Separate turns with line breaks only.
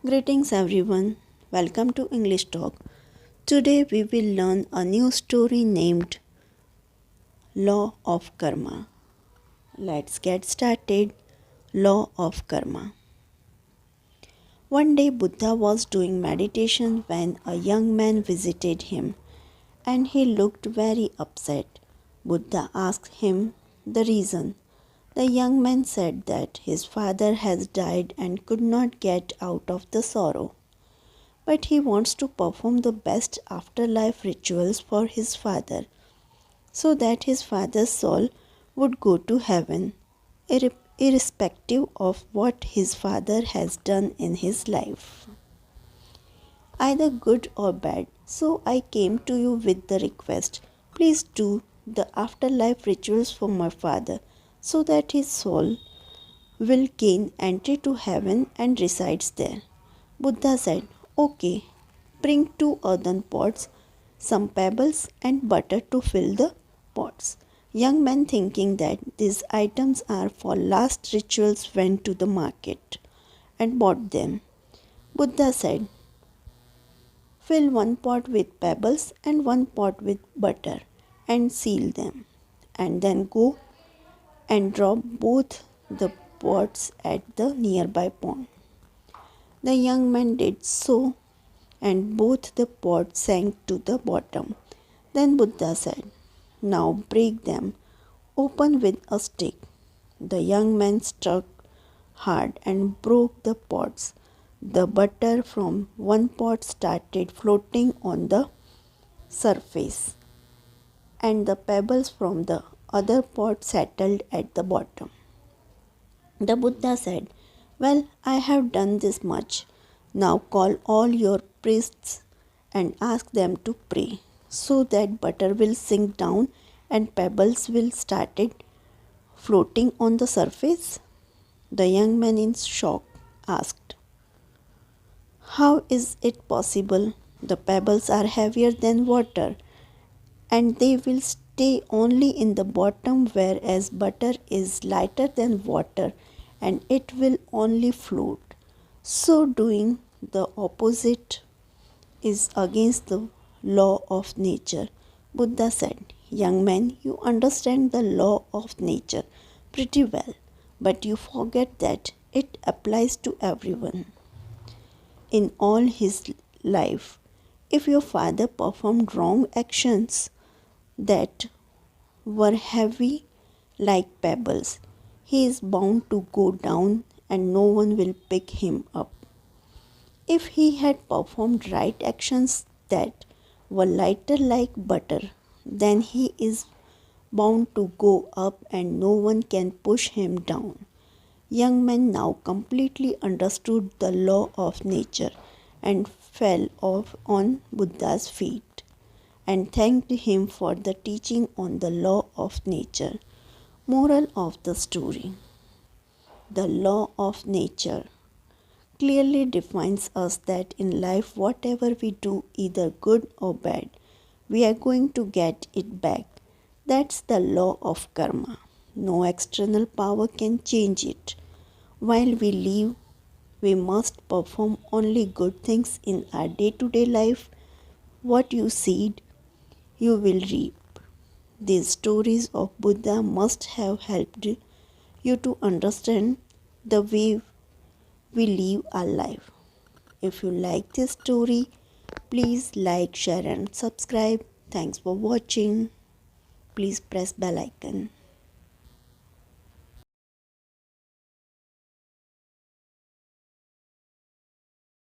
Greetings everyone. Welcome to English Talk. Today we will learn a new story named Law of Karma. Let's get started. Law of Karma. One day Buddha was doing meditation when a young man visited him and he looked very upset. Buddha asked him the reason. The young man said that his father has died and could not get out of the sorrow. But he wants to perform the best afterlife rituals for his father so that his father's soul would go to heaven, irrespective of what his father has done in his life, either good or bad. So I came to you with the request, please do the afterlife rituals for my father so that his soul will gain entry to heaven and resides there. Buddha said, okay, bring 2 earthen pots, some pebbles and butter to fill the pots. Young man, thinking that these items are for last rituals, went to the market and bought them. Buddha said, fill 1 pot with pebbles and 1 pot with butter and seal them, and then go and drop both the pots at the nearby pond. The young man did so, and both the pots sank to the bottom. Then Buddha said, now break them open with a stick. The young man struck hard and broke the pots. The butter from one pot started floating on the surface, and the pebbles from the other pot settled at the bottom. The Buddha said, well, I have done this much. Now call all your priests and ask them to pray so that butter will sink down and pebbles will started floating on the surface. The young man in shock asked, how is it possible? The pebbles are heavier than water and they will stay only in the bottom, whereas butter is lighter than water and it will only float. So doing the opposite is against the law of nature. Buddha said, young man, you understand the law of nature pretty well, but you forget that it applies to everyone in all his life. If your father performed wrong actions that were heavy like pebbles, he is bound to go down and no one will pick him up. If he had performed right actions that were lighter like butter, then he is bound to go up and no one can push him down. Young man now completely understood the law of nature and fell off on Buddha's feet and thanked him for the teaching on the law of nature. Moral of the story: the law of nature clearly defines us that in life, whatever we do, either good or bad, we are going to get it back. That's the law of karma. No external power can change it. While we live, we must perform only good things in our day-to-day life. What you seed, you will reap. These stories of Buddha must have helped you to understand the way we live our life. If you like this story, please like, share and subscribe. Thanks for watching. Please press bell icon.